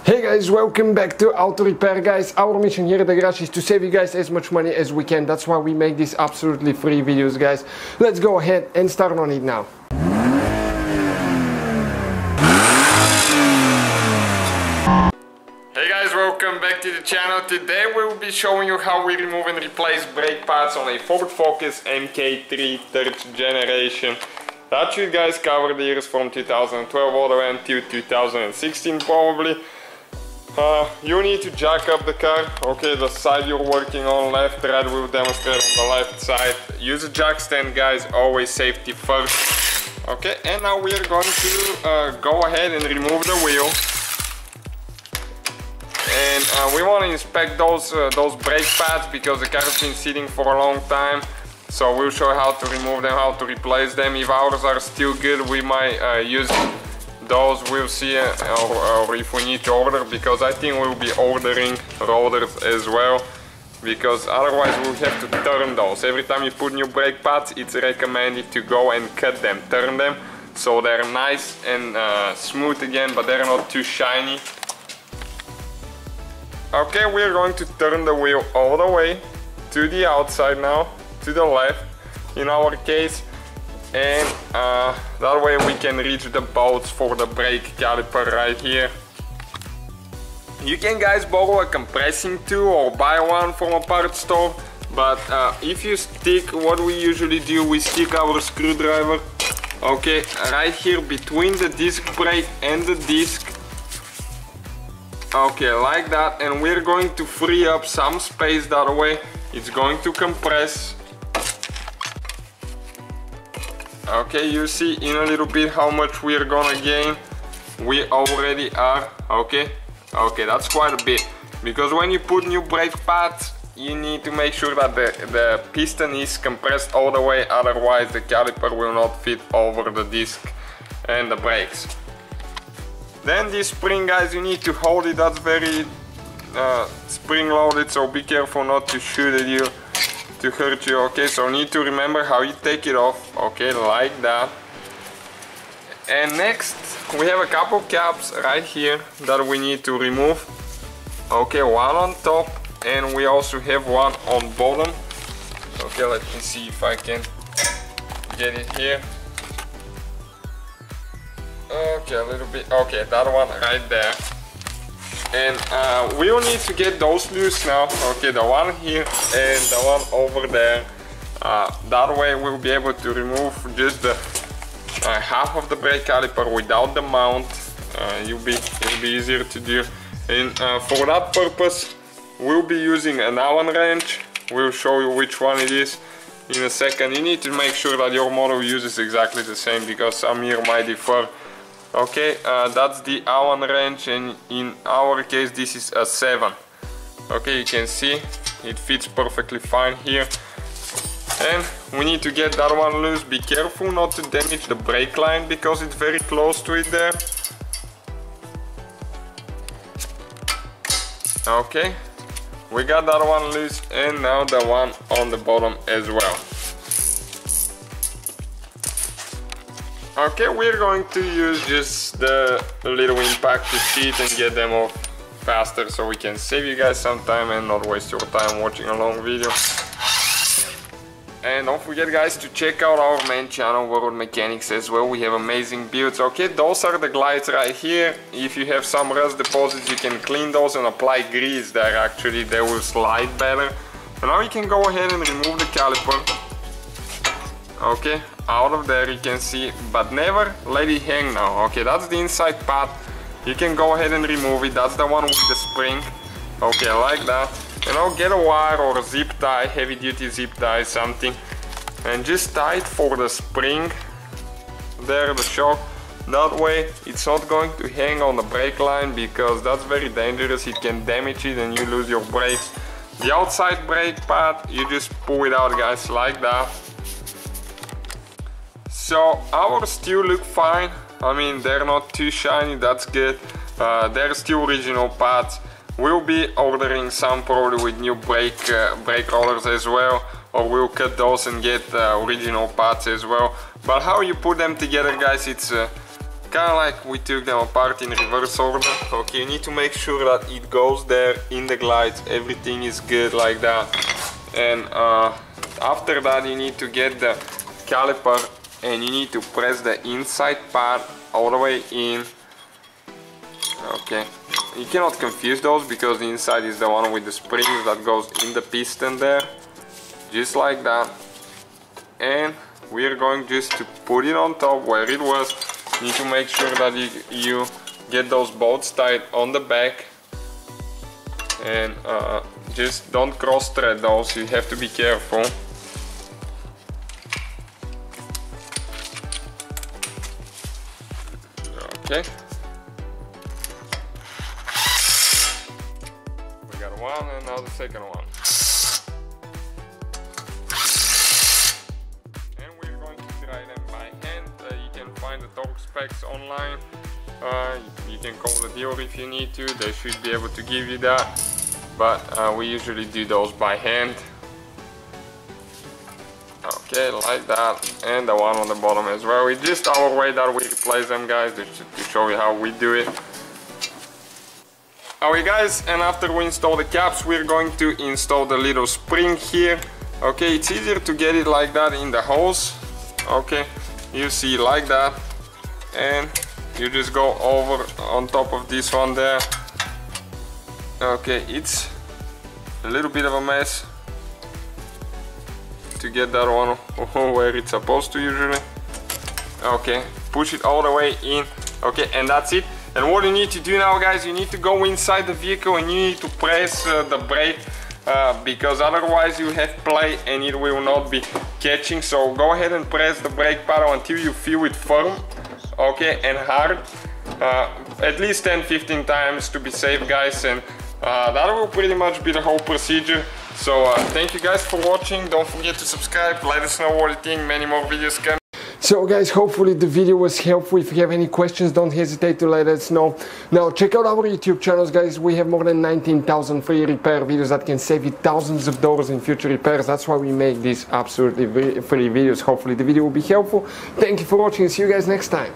Hey guys, welcome back to Auto Repair. Guys, our mission here at the garage is to save you guys as much money as we can. That's why we make these absolutely free videos, guys. Let's go ahead and start on it now. Hey guys, welcome back to the channel. Today we will be showing you how we remove and replace brake pads on a Ford Focus MK3 3rd generation. That should, guys, cover the years from 2012 all the way until 2016 probably. You need to jack up the car. Okay, the side you're working on, left, right, we'll demonstrate on the left side. Use a jack stand, guys, always safety first. Okay, and now we are going to go ahead and remove the wheel. And we want to inspect those brake pads because the car has been sitting for a long time. So we'll show you how to remove them, how to replace them. If ours are still good, we might use those, we'll see, or if we need to order, because I think we'll be ordering Rotors as well, because otherwise we'll have to turn those. Every time you put new brake pads, it's recommended to go and cut them, turn them, so they're nice and smooth again, but they're not too shiny. Okay, we're going to turn the wheel all the way to the outside now, to the left in our case, and that way we can reach the bolts for the brake caliper right here. You can, guys, borrow a compressing tool or buy one from a parts store, but if you stick, what we usually do, we stick our screwdriver, okay, right here between the disc brake and the disc. Okay, like that, and we're going to free up some space that way. It's going to compress. Okay, you see in a little bit how much we're gonna gain. We already are, okay, that's quite a bit, because when you put new brake pads, you need to make sure that the piston is compressed all the way, otherwise the caliper will not fit over the disc and the brakes. Then this spring, guys, you need to hold it. That's very spring loaded, so be careful not to shoot at you, to hurt you. Okay, so you need to remember how you take it off. Okay, like that. And next we have a couple caps right here that we need to remove. Okay, one on top, and we also have one on bottom. Okay, let me see if I can get it here. Okay, a little bit. Okay, that one right there. And we will need to get those loose now. Okay, the one here and the one over there. That way we'll be able to remove just the half of the brake caliper without the mount. It'll be easier to do. And for that purpose, we'll be using an Allen wrench. We'll show you which one it is in a second. You need to make sure that your model uses exactly the same, because some here might differ. Okay, that's the Allen wrench, and in our case this is a 7. Okay, you can see it fits perfectly fine here. And we need to get that one loose. Be careful not to damage the brake line, because it's very close to it there. Okay, we got that one loose, and now the one on the bottom as well. Okay, we're going to use just the little impactor sheet and get them off faster, so we can save you guys some time and not waste your time watching a long video. And don't forget, guys, to check out our main channel, World Mechanics, as well. We have amazing builds. Okay, those are the glides right here. If you have some rust deposits, you can clean those and apply grease there. Actually, they will slide better. And now you can go ahead and remove the caliper. Okay, out of there, you can see, but never let it hang now. Okay, that's the inside part. You can go ahead and remove it. That's the one with the spring. Okay, like that. And I'll get a wire or a zip tie, heavy duty zip tie, something, and just tie it for the spring there, the shock. That way it's not going to hang on the brake line, because that's very dangerous. It can damage it and you lose your brakes. The outside brake pad, you just pull it out, guys, like that. So ours still look fine. I mean, they're not too shiny, that's good. They're still original pads. We'll be ordering some probably with new brake rollers as well, or we'll cut those and get original pads as well. But how you put them together, guys, it's kind of like we took them apart in reverse order. Okay, you need to make sure that it goes there in the glides, everything is good like that. And after that you need to get the caliper and you need to press the inside part all the way in. Okay, you cannot confuse those because the inside is the one with the springs that goes in the piston there, just like that. And we're going just to put it on top where it was. You need to make sure that you get those bolts tight on the back, and just don't cross thread those, you have to be careful. Okay, we got one and now the second one. And we're going to try them by hand. You can find the torque specs online. You can call the dealer if you need to, they should be able to give you that. But we usually do those by hand. Okay, like that, and the one on the bottom as well. It's just our way that we replace them, guys, just to show you how we do it. Alright guys, and after we install the caps, we're going to install the little spring here. Okay, it's easier to get it like that in the hose. Okay, you see like that, and you just go over on top of this one there. Okay, it's a little bit of a mess to get that one where it's supposed to usually. Okay, push it all the way in. Okay, and that's it. And what you need to do now, guys, you need to go inside the vehicle and you need to press the brake, because otherwise you have play and it will not be catching. So go ahead and press the brake pedal until you feel it firm, okay, and hard, at least 10-15 times to be safe, guys. And that will pretty much be the whole procedure. So thank you guys for watching. Don't forget to subscribe, let us know what you think, many more videos coming. So guys, hopefully the video was helpful. If you have any questions, don't hesitate to let us know. Now check out our YouTube channels, guys. We have more than 19,000 free repair videos that can save you thousands of dollars in future repairs. That's why we make these absolutely free videos. Hopefully the video will be helpful. Thank you for watching. See you guys next time.